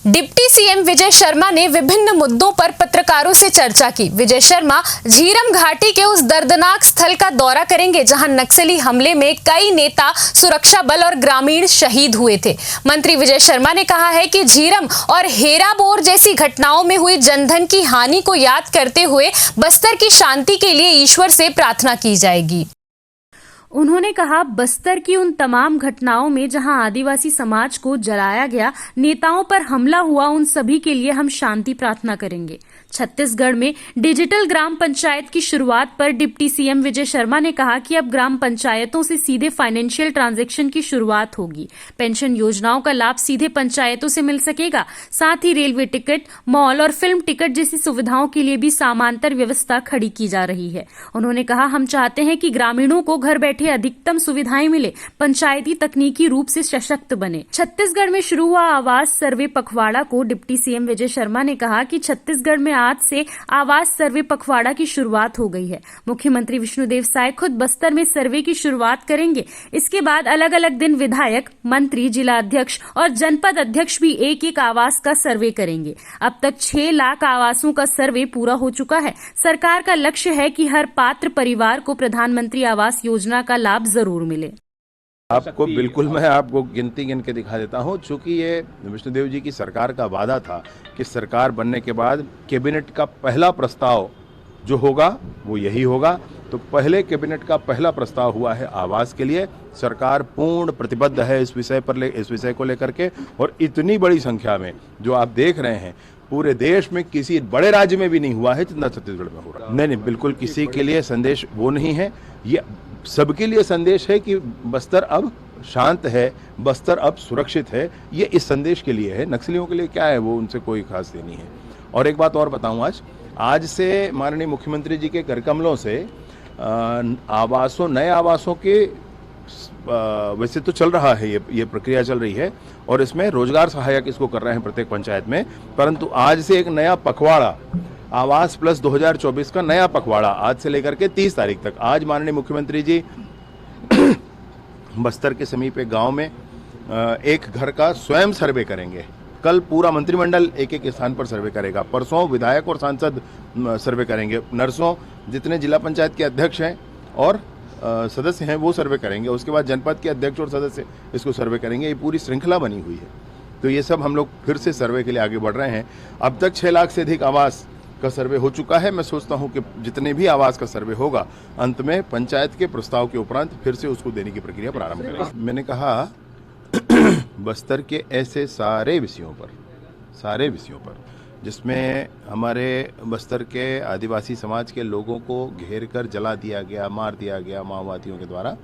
Deputy CM Vijay Sharma ने विभिन्न मुद्दों पर पत्रकारों से चर्चा की। विजय शर्मा झीरम घाटी के उस दर्दनाक स्थल का दौरा करेंगे जहां नक्सली हमले में कई नेता, सुरक्षा बल और ग्रामीण शहीद हुए थे। मंत्री विजय शर्मा ने कहा है कि झीरम और हेराबोर जैसी घटनाओं में हुई जनधन की हानि को याद करते हुए बस्तर की शांति के लिए ईश्वर से प्रार्थना की जाएगी। उन्होंने कहा, बस्तर की उन तमाम घटनाओं में जहां आदिवासी समाज को जलाया गया, नेताओं पर हमला हुआ, उन सभी के लिए हम शांति प्रार्थना करेंगे। छत्तीसगढ़ में डिजिटल ग्राम पंचायत की शुरुआत पर डिप्टी सीएम विजय शर्मा ने कहा कि अब ग्राम पंचायतों से सीधे फाइनेंशियल ट्रांजैक्शन की शुरुआत होगी। पेंशन योजनाओं का लाभ सीधे पंचायतों से मिल सकेगा। साथ ही रेलवे टिकट, मॉल और फिल्म टिकट जैसी सुविधाओं के लिए भी समांतर व्यवस्था खड़ी की जा रही है। उन्होंने कहा, हम चाहते हैं कि ग्रामीणों को घर बैठे अधिकतम सुविधाएं मिले, पंचायती तकनीकी रूप से सशक्त बने। छत्तीसगढ़ में शुरू हुआ आवास सर्वे पखवाड़ा को डिप्टी सीएम विजय शर्मा ने कहा कि छत्तीसगढ़ में आज से आवास सर्वे पखवाड़ा की शुरुआत हो गई है। मुख्यमंत्री विष्णुदेव साय खुद बस्तर में सर्वे की शुरुआत करेंगे। इसके बाद अलग अलग दिन विधायक, मंत्री, जिला अध्यक्ष और जनपद अध्यक्ष भी एक एक आवास का सर्वे करेंगे। अब तक 6 लाख आवासों का सर्वे पूरा हो चुका है। सरकार का लक्ष्य है कि हर पात्र परिवार को प्रधानमंत्री आवास योजना का लाभ जरूर मिले। आपको बिल्कुल मैं आपको गिनती गिन के दिखा देता हूं, चूंकि ये विष्णुदेव जी की सरकार का वादा था कि सरकार बनने के बाद कैबिनेट का पहला प्रस्ताव जो होगा वो यही होगा। तो पहले कैबिनेट का पहला प्रस्ताव हुआ है आवास के लिए। सरकार पूर्ण प्रतिबद्ध है इस विषय को लेकर के, और इतनी बड़ी संख्या में जो आप देख रहे हैं पूरे देश में किसी बड़े राज्य में भी नहीं हुआ है जितना छत्तीसगढ़ में हो रहा है। नहीं, बिल्कुल किसी के लिए संदेश वो नहीं है, ये सबके लिए संदेश है कि बस्तर अब शांत है, बस्तर अब सुरक्षित है। ये इस संदेश के लिए है। नक्सलियों के लिए क्या है, वो उनसे कोई खास नहीं है। और एक बात और बताऊं, आज से माननीय मुख्यमंत्री जी के करकमलों से नए आवासों के वैसे तो चल रहा है, ये प्रक्रिया चल रही है और इसमें रोजगार सहायक इसको कर रहे हैं प्रत्येक पंचायत में। परंतु आज से एक नया पखवाड़ा, आवास प्लस 2024 का नया पखवाड़ा आज से लेकर के 30 तारीख तक, आज माननीय मुख्यमंत्री जी बस्तर के समीप एक गांव में एक घर का स्वयं सर्वे करेंगे। कल पूरा मंत्रिमंडल एक एक स्थान पर सर्वे करेगा। परसों विधायक और सांसद सर्वे करेंगे। नरसों जितने जिला पंचायत के अध्यक्ष हैं और सदस्य हैं वो सर्वे करेंगे। उसके बाद जनपद के अध्यक्ष और सदस्य इसको सर्वे करेंगे। ये पूरी श्रृंखला बनी हुई है। तो ये सब हम लोग फिर से सर्वे के लिए आगे बढ़ रहे हैं। अब तक 6 लाख से अधिक आवास का सर्वे हो चुका है। मैं सोचता हूं कि जितने भी आवास का सर्वे होगा, अंत में पंचायत के प्रस्ताव के उपरांत फिर से उसको देने की प्रक्रिया प्रारंभ करेंगे। मैंने कहा बस्तर के ऐसे सारे विषयों पर जिसमें हमारे बस्तर के आदिवासी समाज के लोगों को घेर कर जला दिया गया, मार दिया गया माओवादियों के द्वारा,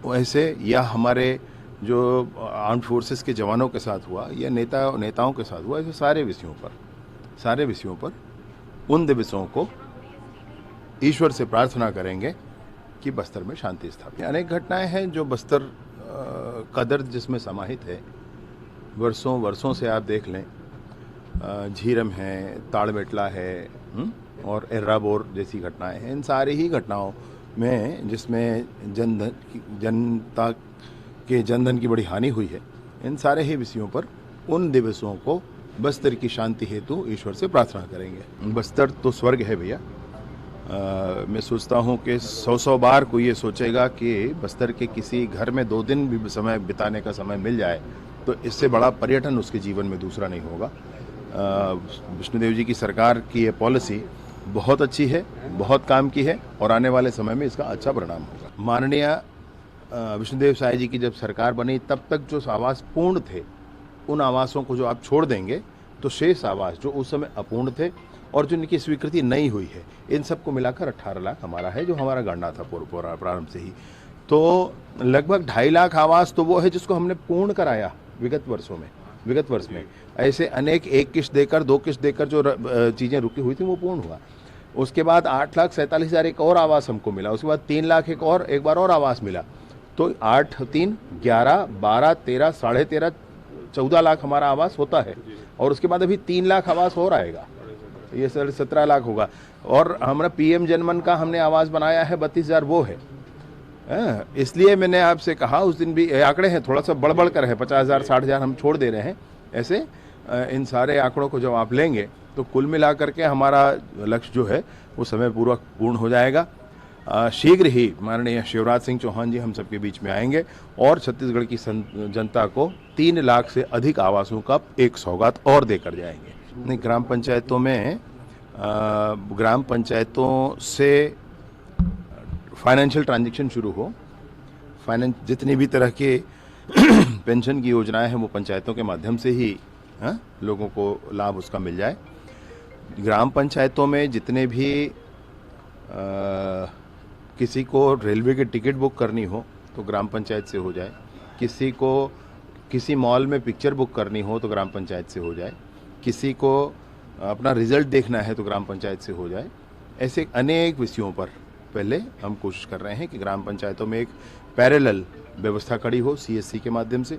वैसे या हमारे जो आर्म्ड फोर्सेस के जवानों के साथ हुआ या नेताओं के साथ हुआ, ऐसे सारे विषयों पर उन दिवसों को ईश्वर से प्रार्थना करेंगे कि बस्तर में शांति स्थापित। अनेक घटनाएं हैं जो बस्तर का दर्द जिसमें समाहित है। वर्षों से आप देख लें, झीरम है, ताड़मेटला है और एर्राबोर जैसी घटनाएं हैं। इन सारी ही घटनाओं में जिसमें जनता के जनधन की बड़ी हानि हुई है, इन सारे ही विषयों पर उन दिवसों को बस्तर की शांति हेतु ईश्वर से प्रार्थना करेंगे। बस्तर तो स्वर्ग है भैया। मैं सोचता हूँ कि 100 बार कोई ये सोचेगा कि बस्तर के किसी घर में 2 दिन भी समय बिताने का समय मिल जाए तो इससे बड़ा पर्यटन उसके जीवन में दूसरा नहीं होगा। विष्णुदेव जी की सरकार की ये पॉलिसी बहुत अच्छी है, बहुत काम की है और आने वाले समय में इसका अच्छा परिणाम होगा। माननीय विष्णुदेव साय जी की जब सरकार बनी तब तक जो आवास पूर्ण थे, उन आवासों को जो आप छोड़ देंगे तो शेष आवास जो उस समय अपूर्ण थे और जिनकी स्वीकृति नहीं हुई है, इन सबको मिलाकर 18 लाख हमारा है, जो हमारा गणना था प्रारंभ से ही। तो लगभग 2.5 लाख आवास तो वो है जिसको हमने पूर्ण कराया विगत वर्ष में। ऐसे अनेक 1 किश्त देकर, 2 किश्त देकर जो चीज़ें रुकी हुई थी वो पूर्ण हुआ। उसके बाद 8,47,000 एक और आवास हमको मिला। उसके बाद 3 लाख एक बार और आवास मिला। तो 8, 3, 11, 12, 13, 13.5, 14 लाख हमारा आवास होता है। और उसके बाद अभी 3 लाख आवास और आएगा, ये 17 लाख होगा। और हमारा PM जनमन का हमने आवास बनाया है 32,000, वो है। इसलिए मैंने आपसे कहा उस दिन भी, आंकड़े हैं थोड़ा सा बढ़ कर है, 50,000 60,000 हम छोड़ दे रहे हैं ऐसे। इन सारे आंकड़ों को जब आप लेंगे तो कुल मिलाकर के हमारा लक्ष्य जो है वो समय पूर्वक पूर्ण हो जाएगा। शीघ्र ही माननीय शिवराज सिंह चौहान जी हम सबके बीच में आएंगे और छत्तीसगढ़ की जनता को 3 लाख से अधिक आवासों का एक सौगात और देकर जाएंगे। नहीं, ग्राम पंचायतों से फाइनेंशियल ट्रांजैक्शन शुरू हो, जितनी भी तरह के पेंशन की योजनाएं हैं वो पंचायतों के माध्यम से ही लोगों को लाभ उसका मिल जाए। ग्राम पंचायतों में जितने भी किसी को रेलवे की टिकट बुक करनी हो तो ग्राम पंचायत से हो जाए, किसी को किसी मॉल में पिक्चर बुक करनी हो तो ग्राम पंचायत से हो जाए, किसी को अपना रिजल्ट देखना है तो ग्राम पंचायत से हो जाए। ऐसे अनेक विषयों पर पहले हम कोशिश कर रहे हैं कि ग्राम पंचायतों में एक पैरेलल व्यवस्था खड़ी हो CSC के माध्यम से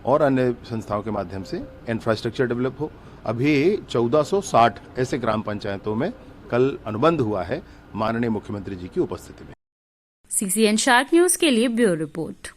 और अन्य संस्थाओं के माध्यम से इंफ्रास्ट्रक्चर डेवलप हो। अभी 1460 ऐसे ग्राम पंचायतों में कल अनुबंध हुआ है माननीय मुख्यमंत्री जी की उपस्थिति में। CCN शार्क न्यूज के लिए ब्यूरो रिपोर्ट।